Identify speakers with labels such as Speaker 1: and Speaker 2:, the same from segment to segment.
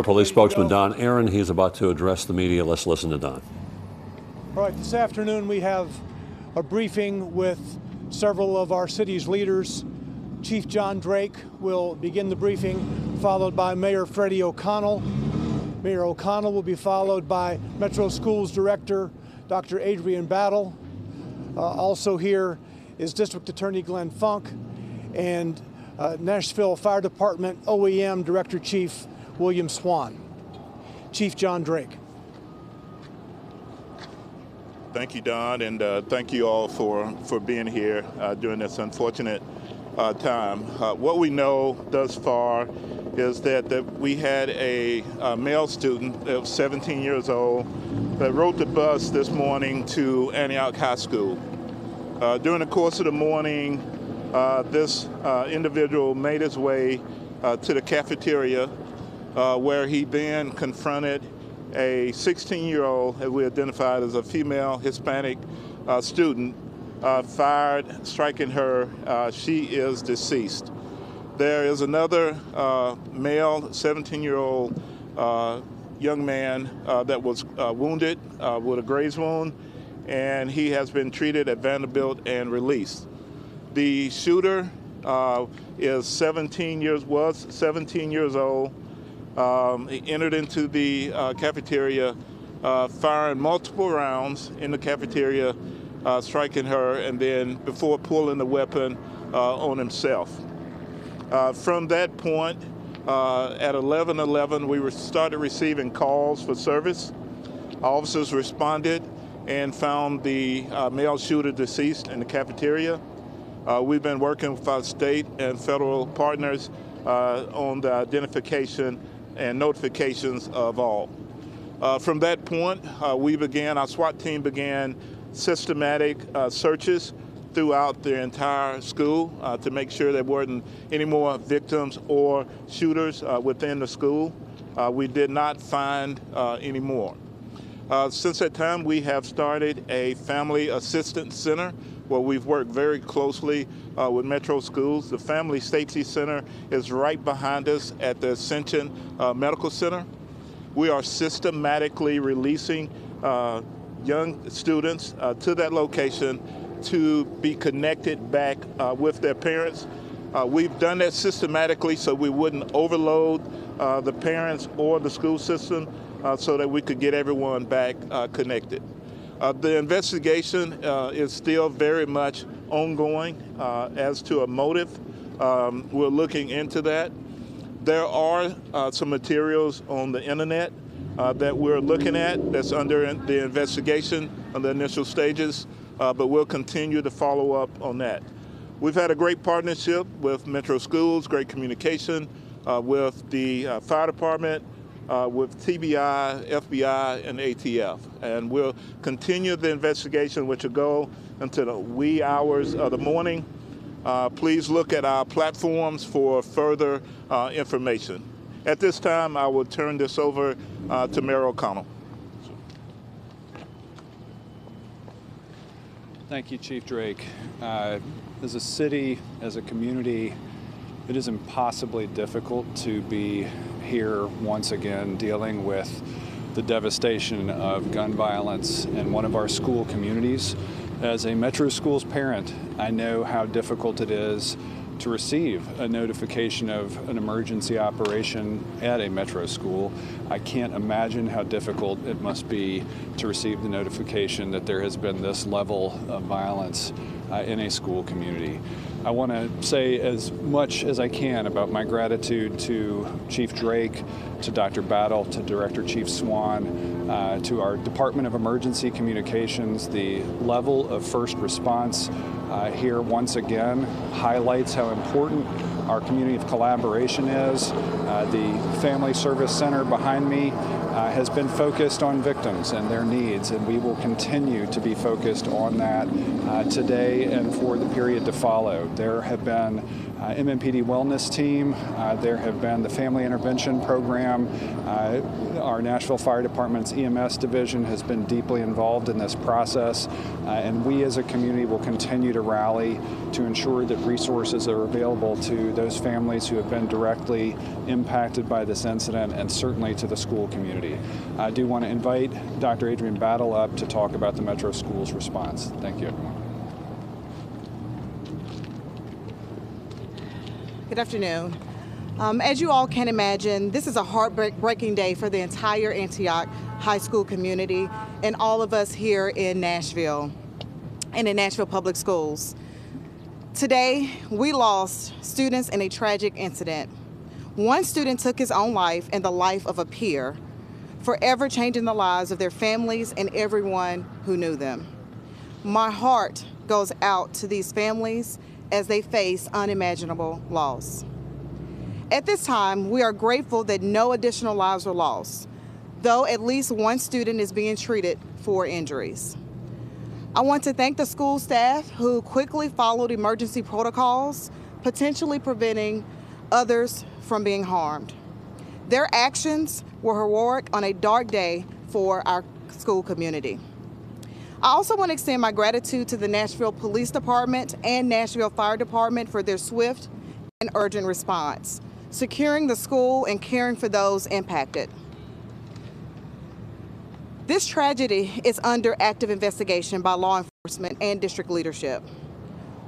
Speaker 1: Police spokesman Don Aaron, he's about to address the media. Let's listen to Don.
Speaker 2: All right, this afternoon we have a briefing with several of our city's leaders. Chief John Drake will begin the briefing, followed by Mayor Freddie O'Connell. Mayor O'Connell will be followed by Metro Schools Director Dr. Adrian Battle. Also here is District Attorney Glenn Funk and Nashville Fire Department OEM Director Chief William Swan. Chief John Drake.
Speaker 3: Thank you, Don, and thank you all for being here during this unfortunate time. What we know thus far is that we had a male student that was 17 years old that rode the bus this morning to Antioch High School. During the course of the morning, this individual made his way to the cafeteria where he then confronted a 16-year-old, as we identified as a female Hispanic student, fired, striking her. She is deceased. There is another male 17-year-old young man that was wounded with a graze wound, and he has been treated at Vanderbilt and released. The shooter was 17 years old. He entered into the cafeteria, firing multiple rounds in the cafeteria, striking her, and then before pulling the weapon on himself. From that point, at 11:11, we started receiving calls for service. Officers responded and found the male shooter deceased in the cafeteria. We've been working with our state and federal partners on the identification and notifications of all. From that point, our SWAT team began systematic searches throughout the entire school to make sure there weren't any more victims or shooters within the school. We did not find any more. Since that time, we have started a family assistance center where we've worked very closely with Metro Schools. The Family Safety Center is right behind us at the Ascension Medical Center. We are systematically releasing young students to that location to be connected back with their parents. We've done that systematically so we wouldn't overload the parents or the school system so that we could get everyone back connected. The investigation is still very much ongoing as to a motive. We're looking into that. There are some materials on the internet that we're looking at that's under the investigation on the initial stages, but we'll continue to follow up on that. We've had a great partnership with Metro Schools, great communication with the fire department, with TBI, FBI, and ATF. And we'll continue the investigation, which will go until the wee hours of the morning. Please look at our platforms for further information. At this time, I will turn this over to Mayor O'Connell.
Speaker 4: Thank you, Chief Drake. As a city, as a community, it is impossibly difficult to be here once again dealing with the devastation of gun violence in one of our school communities. As a Metro Schools parent, I know how difficult it is to receive a notification of an emergency operation at a Metro school. I can't imagine how difficult it must be to receive the notification that there has been this level of violence in a school community. I want to say as much as I can about my gratitude to Chief Drake, to Dr. Battle, to Director Chief Swan, to our Department of Emergency Communications. The level of first response here once again highlights how important our community of collaboration is. The Family Service Center behind me has been focused on victims and their needs, and we will continue to be focused on that today and for the period to follow. There have been MMPD Wellness Team. There have been the Family Intervention Program. Our Nashville Fire Department's EMS division has been deeply involved in this process, and we as a community will continue to rally to ensure that resources are available to those families who have been directly impacted by this incident, and certainly to the school community. I do want to invite Dr. Adrian Battle up to talk about the Metro Schools response. Thank you, everyone.
Speaker 5: Good afternoon. As you all can imagine, this is a heartbreaking day for the entire Antioch High School community and all of us here in Nashville and in Nashville Public Schools. Today, we lost students in a tragic incident. One student took his own life and the life of a peer, forever changing the lives of their families and everyone who knew them. My heart goes out to these families as they face unimaginable loss. At this time, we are grateful that no additional lives were lost, though at least one student is being treated for injuries. I want to thank the school staff who quickly followed emergency protocols, potentially preventing others from being harmed. Their actions were heroic on a dark day for our school community. I also want to extend my gratitude to the Nashville Police Department and Nashville Fire Department for their swift and urgent response, securing the school and caring for those impacted. This tragedy is under active investigation by law enforcement and district leadership.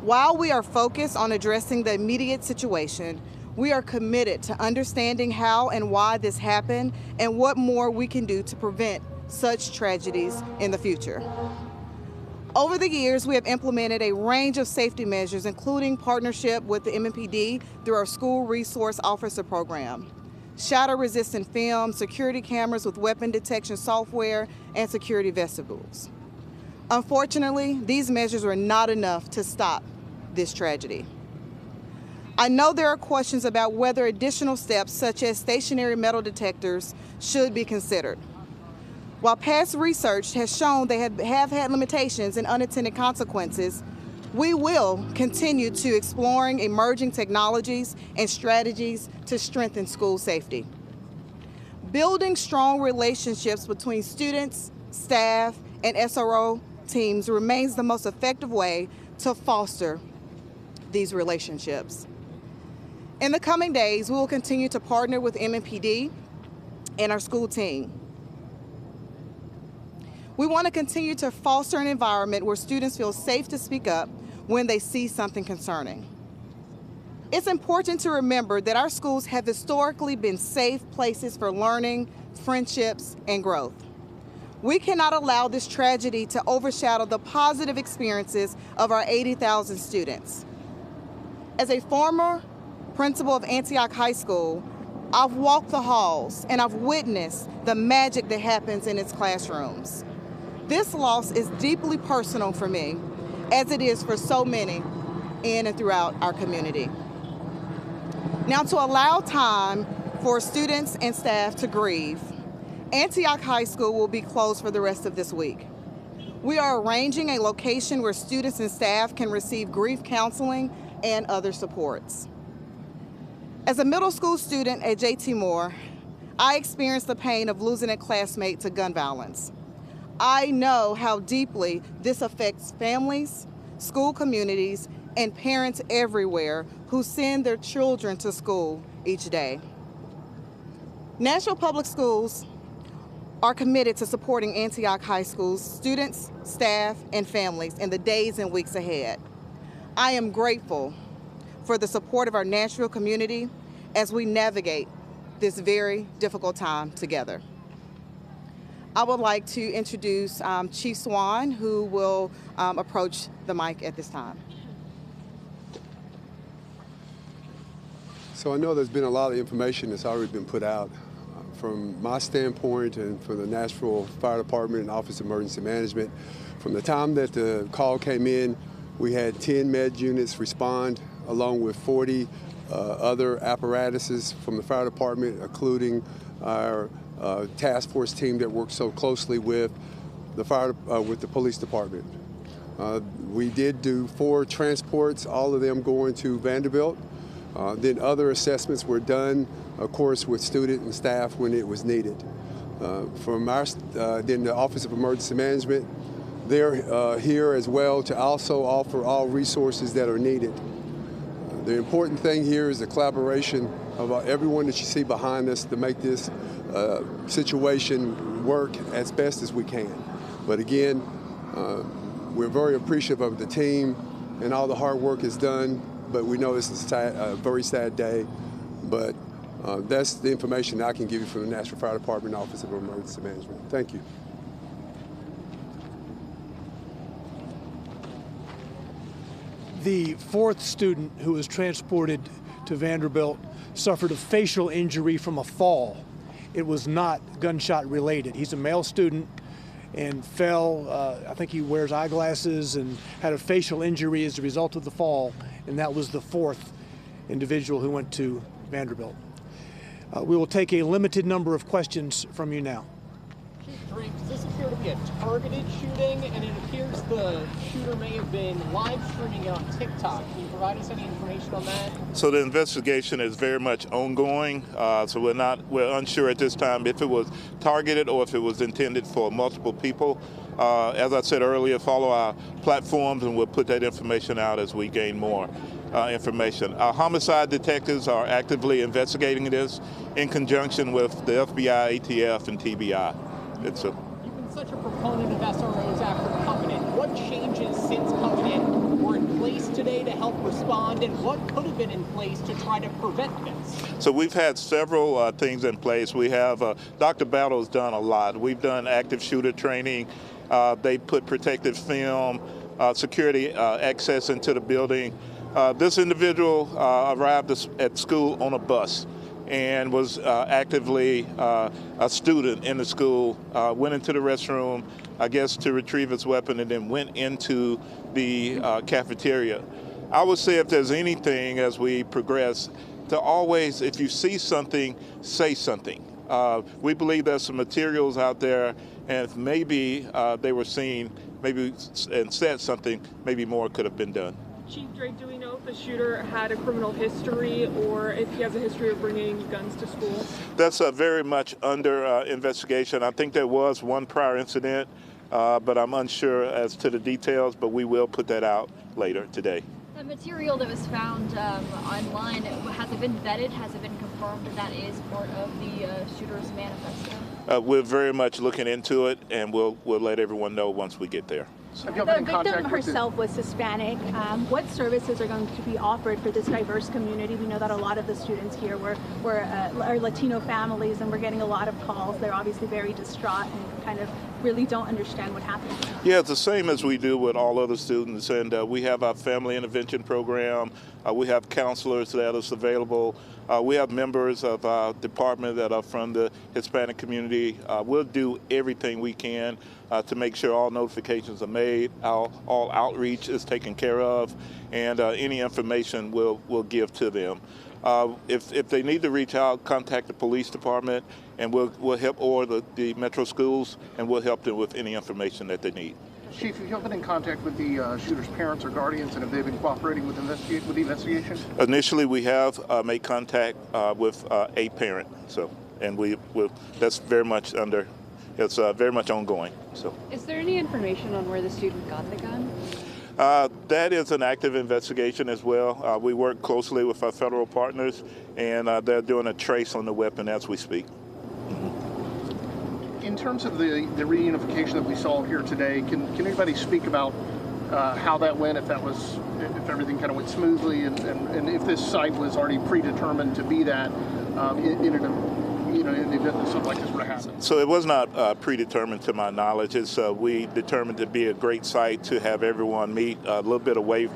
Speaker 5: While we are focused on addressing the immediate situation, we are committed to understanding how and why this happened and what more we can do to prevent such tragedies in the future. Over the years, we have implemented a range of safety measures, including partnership with the MMPD through our School Resource Officer Program, shatter-resistant film, security cameras with weapon detection software, and security vestibules. Unfortunately, these measures were not enough to stop this tragedy. I know there are questions about whether additional steps, such as stationary metal detectors, should be considered. While past research has shown they have had limitations and unintended consequences, we will continue to exploring emerging technologies and strategies to strengthen school safety. Building strong relationships between students, staff, and SRO teams remains the most effective way to foster these relationships. In the coming days, we will continue to partner with MMPD and our school team. We want to continue to foster an environment where students feel safe to speak up when they see something concerning. It's important to remember that our schools have historically been safe places for learning, friendships, and growth. We cannot allow this tragedy to overshadow the positive experiences of our 80,000 students. As a former principal of Antioch High School, I've walked the halls and I've witnessed the magic that happens in its classrooms. This loss is deeply personal for me, as it is for so many in and throughout our community. Now, to allow time for students and staff to grieve, Antioch High School will be closed for the rest of this week. We are arranging a location where students and staff can receive grief counseling and other supports. As a middle school student at J.T. Moore, I experienced the pain of losing a classmate to gun violence. I know how deeply this affects families, school communities, and parents everywhere who send their children to school each day. Nashville Public Schools are committed to supporting Antioch High School's students, staff, and families in the days and weeks ahead. I am grateful for the support of our Nashville community as we navigate this very difficult time together. I would like to introduce Chief Swan, who will approach the mic at this time.
Speaker 6: So I know there's been a lot of information that's already been put out. From my standpoint and from the Nashville Fire Department and Office of Emergency Management, from the time that the call came in, we had 10 med units respond, along with 40 other apparatuses from the fire department, including our task force team that works so closely with the police department. We did do 4 transports, all of them going to Vanderbilt. Then other assessments were done, of course, with student and staff when it was needed. Then the Office of Emergency Management, they're here as well to also offer all resources that are needed. The important thing here is the collaboration of everyone that you see behind us to make this situation work as best as we can. But again, we're very appreciative of the team and all the hard work is done, but we know this is a very sad day. But that's the information I can give you from the Nashville Fire Department Office of Emergency Management. Thank you.
Speaker 2: The fourth student who was transported to Vanderbilt suffered a facial injury from a fall. It was not gunshot related. He's a male student and fell, I think he wears eyeglasses, and had a facial injury as a result of the fall, and that was the fourth individual who went to Vanderbilt. We will take a limited number of questions from you now.
Speaker 7: Chief Drake, does this appear to be a targeted shooting? And it appears the shooter may have been live streaming it on TikTok. Can you provide us any information on that?
Speaker 3: So the investigation is very much ongoing. So we're unsure at this time if it was targeted or if it was intended for multiple people. As I said earlier, follow our platforms and we'll put that information out as we gain more information. Our homicide detectives are actively investigating this in conjunction with the FBI, ATF, and TBI.
Speaker 7: You've been such a proponent of SROs after coming in. What changes since coming in were in place today to help respond, and what could have been in place to try to prevent this?
Speaker 3: So we've had several things in place. We have, Dr. Battle's done a lot. We've done active shooter training. They put protective film, security access into the building. This individual arrived at school on a bus and was actively a student in the school, went into the restroom, I guess, to retrieve his weapon, and then went into the cafeteria. I would say if there's anything as we progress, to always, if you see something, say something. We believe there's some materials out there, and if maybe they were seen, maybe and said something, maybe more could have been done.
Speaker 8: Chief Drake, do we know if the shooter had a criminal history or if he has a history of bringing guns to school?
Speaker 3: That's very much under investigation. I think there was one prior incident, but I'm unsure as to the details, but we will put that out later today.
Speaker 9: The material that was found online, has it been vetted? Has it been confirmed that that is part of the shooter's manifesto?
Speaker 3: We're very much looking into it, and we'll let everyone know once we get there.
Speaker 10: The victim herself was Hispanic. What services are going to be offered for this diverse community? We know that a lot of the students here are Latino families, and we're getting a lot of calls. They're obviously very distraught and kind of really don't understand what happened.
Speaker 3: Yeah, it's the same as we do with all other students, and we have our family intervention program. We have counselors that are available. We have members of our department that are from the Hispanic community. We'll do everything we can to make sure all notifications are made, all outreach is taken care of, and any information we'll give to them. If they need to reach out, contact the police department, and we'll help, or the metro schools, and we'll help them with any information that they need.
Speaker 11: Chief, have you been in contact with the shooter's parents or guardians, and have they been cooperating with the investigation? Initially, we have made contact with a parent, and that's very much it's very much ongoing. So,
Speaker 8: is there any information on where the student got the gun?
Speaker 3: That is an active investigation as well. We work closely with our federal partners, and they're doing a trace on the weapon as we speak.
Speaker 11: In terms of the reunification that we saw here today, can anybody speak about how that went, if everything kind of went smoothly, and if this site was already predetermined to be that in the event that something like this were to happen? So it was not predetermined to my knowledge. We determined to be a great site to have everyone meet a little bit away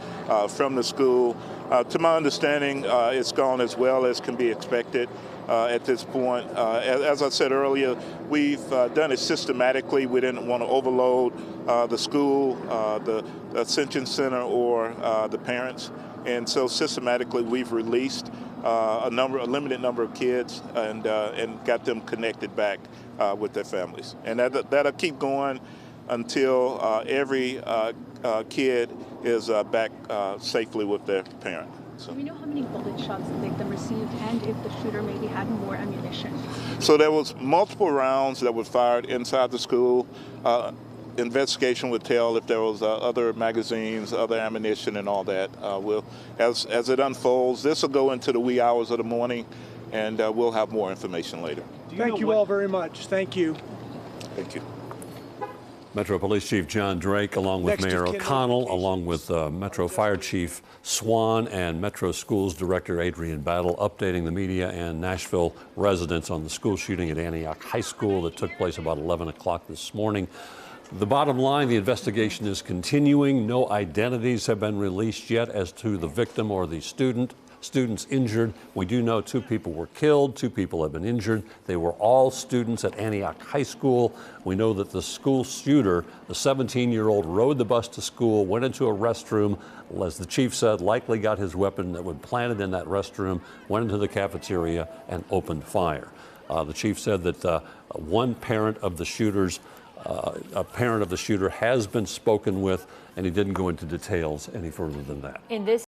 Speaker 11: from the school. To my understanding, it's gone as well as can be expected. At this point, as I said earlier, we've done it systematically. We didn't want to overload the school, the Ascension Center, or the parents, and so systematically we've released a limited number of kids and got them connected back with their families, and that'll keep going until every kid is back safely with their parent.
Speaker 3: So.
Speaker 10: Do we know how many bullet shots the victim received and if the shooter maybe had more ammunition?
Speaker 3: So there was multiple rounds that were fired inside the school. Investigation would tell if there was other magazines, other ammunition, and all that. As it unfolds, this will go into the wee hours of the morning, and we'll have more information later.
Speaker 2: Thank you all very much. Thank you.
Speaker 3: Thank you.
Speaker 1: Metro Police Chief John Drake, along with
Speaker 2: Next is
Speaker 1: Mayor
Speaker 2: Kendall.
Speaker 1: O'Connell, along with Metro Fire Chief Swan and Metro Schools Director Adrian Battle, updating the media and Nashville residents on the school shooting at Antioch High School that took place about 11 o'clock this morning. The bottom line, the investigation is continuing. No identities have been released yet as to the victim or the students injured. We do know 2 people were killed, 2 people have been injured. They were all students at Antioch High School. We know that the school shooter, the 17-year-old, rode the bus to school, went into a restroom, as the chief said, likely got his weapon that was planted in that restroom, went into the cafeteria and opened fire. The chief said that one parent of the shooters a parent of the shooter has been spoken with, and he didn't go into details any further than that.
Speaker 12: In this